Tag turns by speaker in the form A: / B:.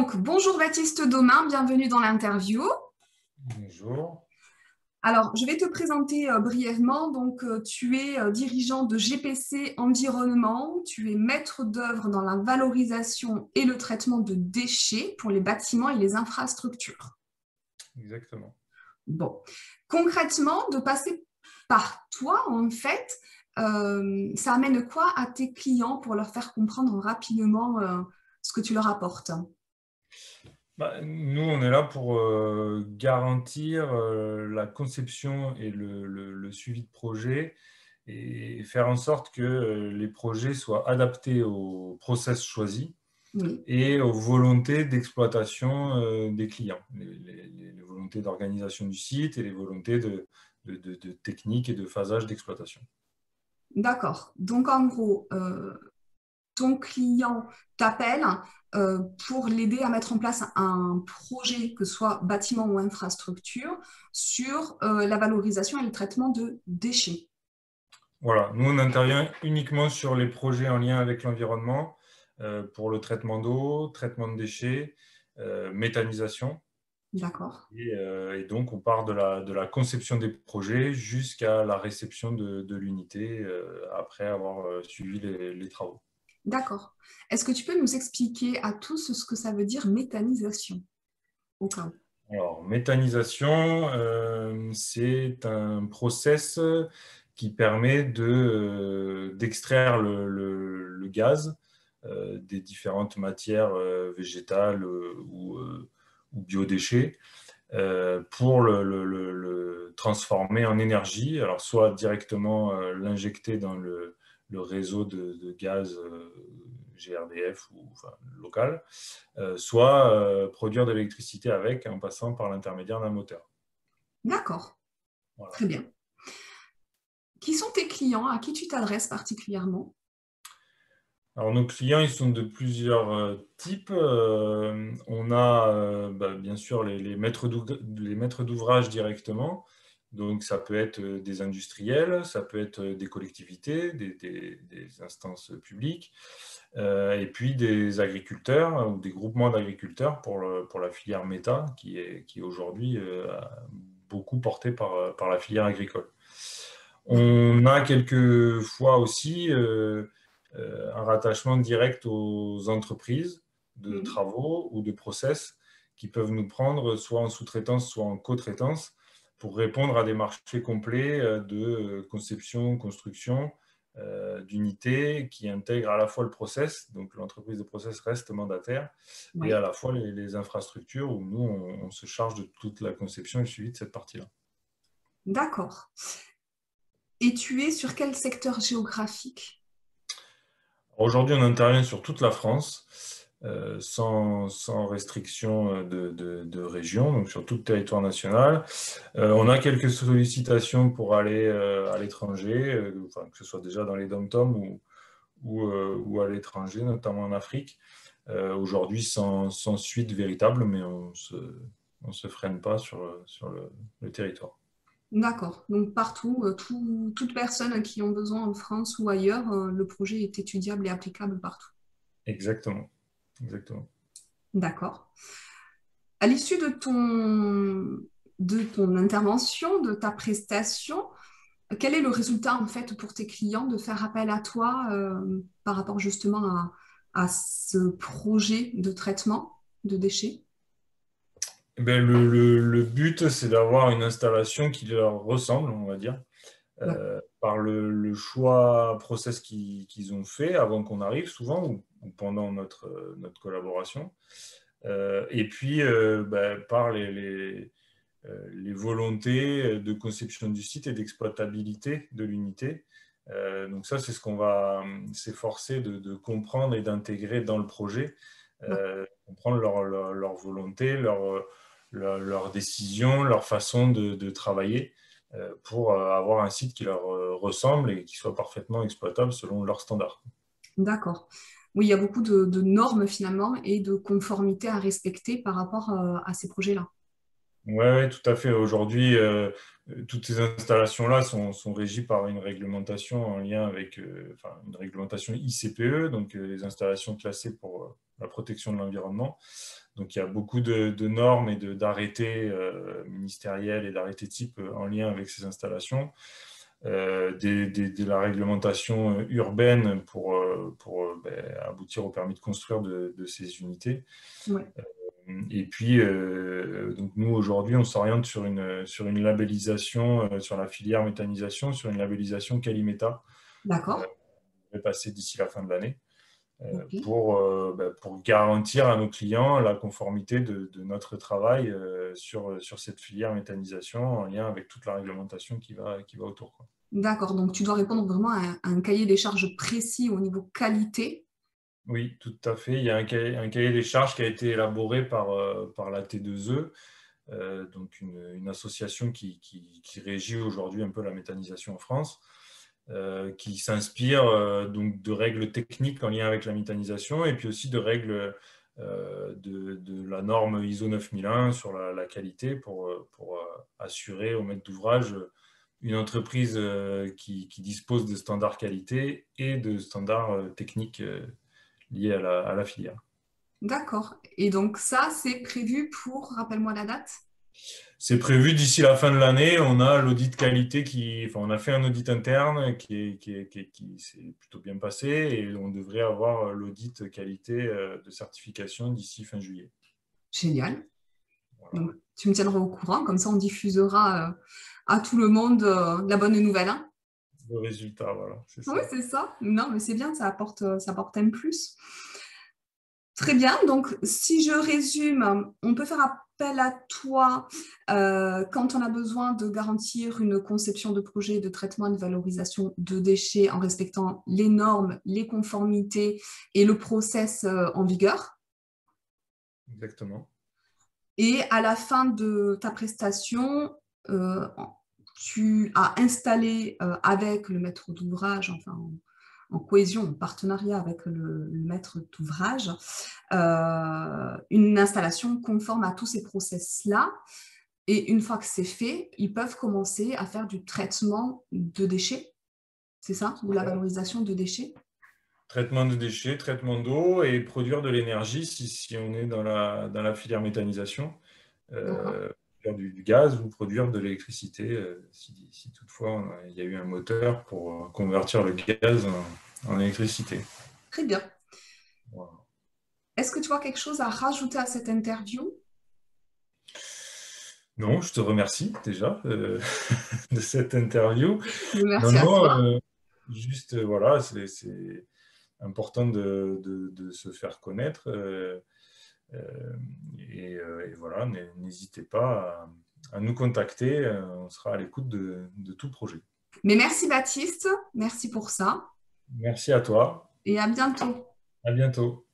A: Donc, bonjour Baptiste Domain, bienvenue dans l'interview.
B: Bonjour.
A: Alors, je vais te présenter brièvement. Donc, tu es dirigeant de GPC Environnement, tu es maître d'œuvre dans la valorisation et le traitement de déchets pour les bâtiments et les infrastructures.
B: Exactement.
A: Bon, concrètement, de passer par toi, en fait, ça amène quoi à tes clients pour leur faire comprendre rapidement ce que tu leur apportes?
B: Nous, on est là pour garantir la conception et le suivi de projet et faire en sorte que les projets soient adaptés aux process choisis
A: Oui.
B: et aux volontés d'exploitation des clients, les volontés d'organisation du site et les volontés de technique et de phasage d'exploitation.
A: D'accord. Donc, en gros, ton client t'appelle pour l'aider à mettre en place un projet, que ce soit bâtiment ou infrastructure, sur la valorisation et le traitement de déchets.
B: Voilà, nous on intervient uniquement sur les projets en lien avec l'environnement pour le traitement d'eau, traitement de déchets, méthanisation.
A: D'accord.
B: Et donc on part de la conception des projets jusqu'à la réception de l'unité après avoir suivi les travaux.
A: D'accord. Est-ce que tu peux nous expliquer à tous ce que ça veut dire méthanisation, au cas où?
B: Alors, méthanisation, c'est un process qui permet d'extraire le gaz des différentes matières végétales ou biodéchets pour le transformer en énergie. Alors, soit directement l'injecter dans le réseau de gaz GRDF ou enfin, local, soit produire de l'électricité avec en passant par l'intermédiaire d'un moteur.
A: D'accord.
B: Voilà.
A: Très bien. Qui sont tes clients? À qui tu t'adresses particulièrement?
B: Alors, nos clients, ils sont de plusieurs types. On a bien sûr les maîtres d'ouvrage directement. Donc, ça peut être des industriels, ça peut être des collectivités, des instances publiques, et puis des agriculteurs ou des groupements d'agriculteurs pour la filière méta, qui est aujourd'hui beaucoup portée par la filière agricole. On a quelquefois aussi un rattachement direct aux entreprises de
A: Mhm.
B: travaux ou de process qui peuvent nous prendre soit en sous-traitance, soit en co-traitance pour répondre à des marchés complets de conception, construction d'unités qui intègrent à la fois le process, donc l'entreprise de process reste mandataire, et à
A: Oui.
B: la fois les infrastructures où nous, on se charge de toute la conception et le suivi de cette partie-là.
A: D'accord. Et tu es sur quel secteur géographique?
B: Aujourd'hui, on intervient sur toute la France, sans restriction de région, donc sur tout le territoire national. On a quelques sollicitations pour aller à l'étranger, enfin, que ce soit déjà dans les dom-toms ou à l'étranger, notamment en Afrique. Aujourd'hui, sans suite véritable, mais on se freine pas sur le territoire.
A: D'accord. Donc partout, toutes personnes qui ont besoin en France ou ailleurs, le projet est étudiable et applicable partout.
B: Exactement, exactement.
A: D'accord. À l'issue de ton intervention, de ta prestation, quel est le résultat en fait pour tes clients de faire appel à toi par rapport justement à ce projet de traitement de déchets?
B: Eh ben, le but, c'est d'avoir une installation qui leur ressemble, on va dire, par le choix process qu'ils ont fait avant qu'on arrive, souvent, ou pendant notre collaboration. Et puis, par les volontés de conception du site et d'exploitabilité de l'unité. Donc ça, c'est ce qu'on va s'efforcer de comprendre et d'intégrer dans le projet, comprendre leur volonté, leur décision, leur façon de travailler pour avoir un site qui leur ressemble et qui soit parfaitement exploitable selon leurs standards.
A: D'accord. Oui, il y a beaucoup de normes finalement et de conformités à respecter par rapport à ces projets-là.
B: Oui, ouais, tout à fait. Aujourd'hui, toutes ces installations-là sont régies par une réglementation en lien avec enfin, une réglementation ICPE, donc les installations classées pour la la protection de l'environnement. Donc, il y a beaucoup de normes et d'arrêtés ministériels et d'arrêtés type en lien avec ces installations. De la réglementation urbaine pour aboutir au permis de construire de ces unités.
A: Ouais.
B: Et puis, donc nous, aujourd'hui, on s'oriente sur une labellisation, sur la filière méthanisation, sur une labellisation Calimeta.
A: D'accord.
B: On va passer d'ici la fin de l'année
A: Ok.
B: pour garantir à nos clients la conformité de notre travail sur cette filière méthanisation en lien avec toute la réglementation qui va autour, quoi.
A: D'accord. Donc, tu dois répondre vraiment à un cahier des charges précis au niveau qualité.
B: Oui, tout à fait. Il y a un cahier des charges qui a été élaboré par la T2E, donc une association qui régit aujourd'hui un peu la méthanisation en France, qui s'inspire donc de règles techniques en lien avec la méthanisation et puis aussi de règles de la norme ISO 9001 sur la qualité pour assurer au maître d'ouvrage une entreprise qui dispose de standards qualité et de standards techniques liés à la filière.
A: D'accord. Et donc, ça, c'est prévu pour, rappelle-moi la date.
B: C'est prévu d'ici la fin de l'année. On a l'audit qualité on a fait un audit interne qui s'est plutôt bien passé et on devrait avoir l'audit qualité de certification d'ici fin juillet.
A: Génial.
B: Voilà.
A: Donc, tu me tiendras au courant, comme ça on diffusera à tout le monde la bonne nouvelle, hein.
B: Le résultat, voilà, c'est
A: Oui,
B: ça.
A: c'est ça. Non, mais c'est bien, ça apporte un plus. Très bien. Donc, si je résume, on peut faire appel à toi quand on a besoin de garantir une conception de projet de traitement et de valorisation de déchets en respectant les normes, les conformités et le process en vigueur.
B: Exactement.
A: Et à la fin de ta prestation, euh, tu as installé avec le maître d'ouvrage, enfin en cohésion, en partenariat avec le maître d'ouvrage, une installation conforme à tous ces process-là. Et une fois que c'est fait, ils peuvent commencer à faire du traitement de déchets, c'est ça? Ou la valorisation de déchets?
B: Traitement de déchets, traitement d'eau et produire de l'énergie si on est dans la filière méthanisation.
A: D'accord.
B: Produire du gaz ou produire de l'électricité si toutefois il y a eu un moteur pour convertir le gaz en électricité.
A: Très bien.
B: Voilà.
A: Est-ce que tu as quelque chose à rajouter à cette interview?
B: Non, je te remercie déjà de cette interview. Non,
A: Merci à
B: non,
A: toi.
B: juste voilà, c'est important de se faire connaître et voilà, n'hésitez pas à nous contacter, on sera à l'écoute de tout projet.
A: Mais merci Baptiste, merci pour ça
B: Merci à toi,
A: et à bientôt.
B: à bientôt.